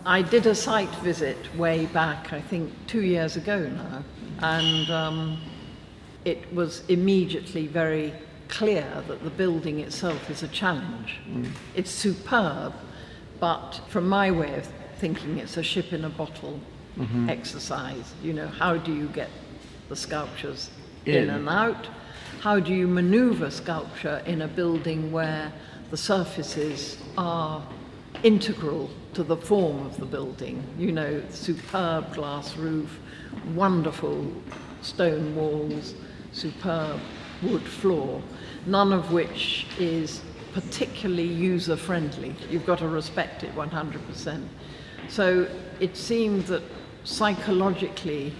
I did a site visit way back, I think 2 years ago now, and it was immediately very clear that the building itself is a challenge. It's superb, but from my way of thinking, it's a ship in a bottle exercise. You know, how do you get the sculptures in and out? How do you maneuver sculpture in a building where the surfaces are integral to the form of the building? You know, superb glass roof, wonderful stone walls, superb wood floor, none of which is particularly user-friendly. You've got to respect it 100%. So it seemed that psychologically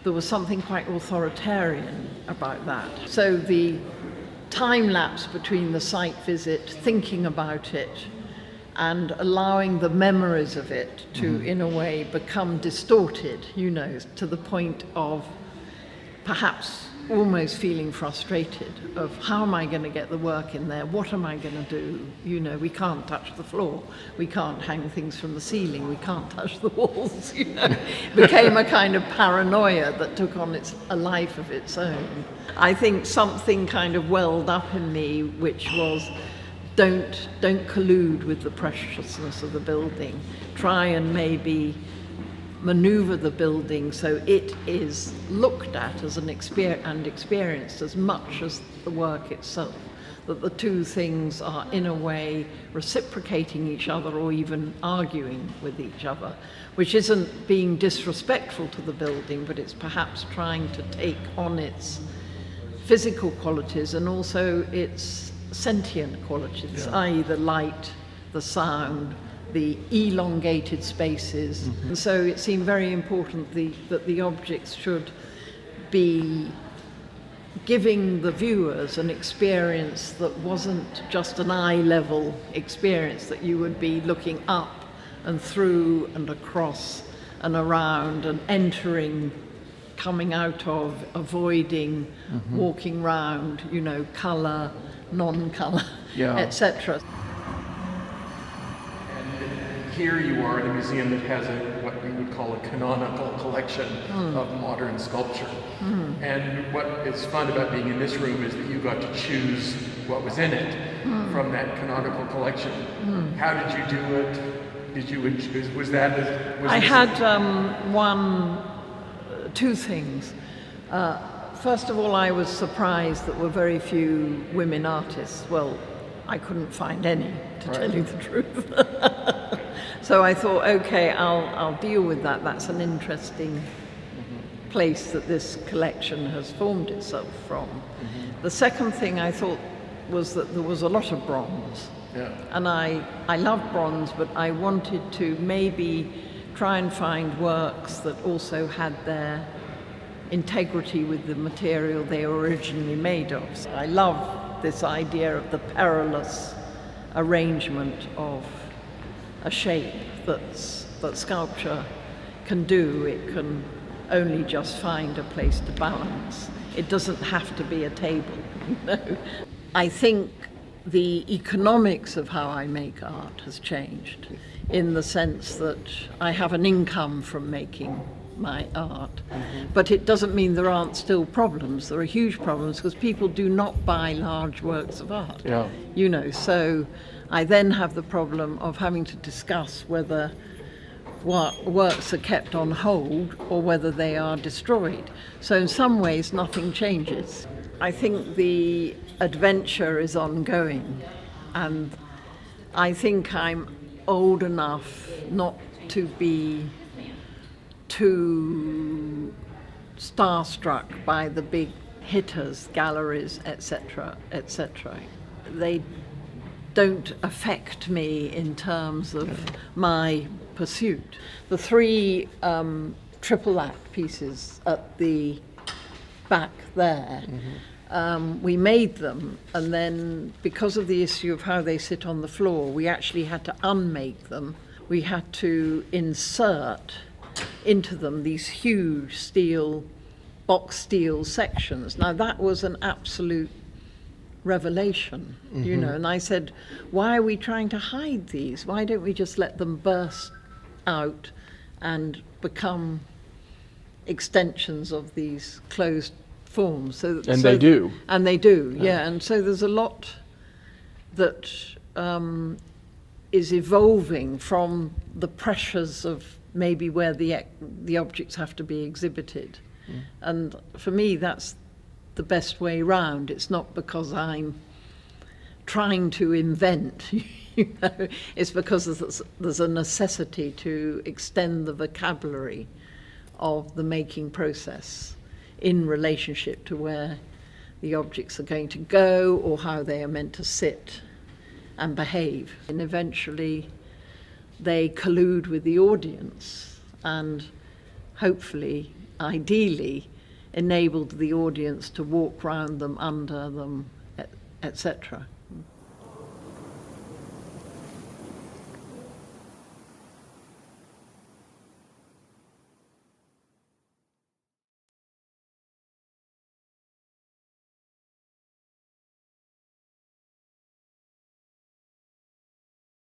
there was something quite authoritarian about that. So the time lapse between the site visit, thinking about it, and allowing the memories of it to, in a way, become distorted, you know, to the point of perhaps almost feeling frustrated of how am I going to get the work in there? What am I going to do? You know, we can't touch the floor. We can't hang things from the ceiling. We can't touch the walls, you know. It became a kind of paranoia that took on a life of its own. I think something kind of welled up in me, which was don't collude with the preciousness of the building. Try and maybe maneuver the building so it is looked at as an and experienced as much as the work itself, that the two things are in a way reciprocating each other or even arguing with each other, which isn't being disrespectful to the building, but it's perhaps trying to take on its physical qualities and also its sentient qualities, i.e. the light, the sound, the elongated spaces. And so it seemed very important that the objects should be giving the viewers an experience that wasn't just an eye-level experience, that you would be looking up and through and across and around and entering, coming out of, avoiding, walking round, you know, colour, non-colour, etc. Here you are in a museum that has what we would call a canonical collection of modern sculpture. And what is fun about being in this room is that you got to choose what was in it from that canonical collection. How did you do it? Did you, was that? I had two things. First of all, I was surprised that there were very few women artists. Well, I couldn't find any, to tell you the truth. So I thought, okay, I'll deal with that. That's an interesting place that this collection has formed itself from. The second thing I thought was that there was a lot of bronze. And I love bronze, but I wanted to maybe try and find works that also had their integrity with the material they were originally made of. So I love this idea of the perilous arrangement of a shape that sculpture can do. It can only just find a place to balance. It doesn't have to be a table. No. I think the economics of how I make art has changed in the sense that I have an income from making my art, but it doesn't mean there aren't still problems. There are huge problems because people do not buy large works of art. You know, so I then have the problem of having to discuss whether works are kept on hold or whether they are destroyed. So in some ways nothing changes. I think the adventure is ongoing, and I think I'm old enough not to be too starstruck by the big hitters, galleries, etc., etc. They don't affect me in terms of my pursuit. The three triple act pieces at the back there, we made them, and then because of the issue of how they sit on the floor, we actually had to unmake them. We had to insert into them these huge box steel sections. Now that was an absolute revelation, you know, and I said, why are we trying to hide these? Why don't we just let them burst out and become extensions of these closed forms. And they do. And they do, yeah. And so there's a lot that is evolving from the pressures of maybe where the objects have to be exhibited. And for me, that's the best way round. It's not because I'm trying to invent, you know, it's because there's a necessity to extend the vocabulary of the making process in relationship to where the objects are going to go or how they are meant to sit and behave. And eventually they collude with the audience and hopefully, ideally, enabled the audience to walk round them, under them, etc.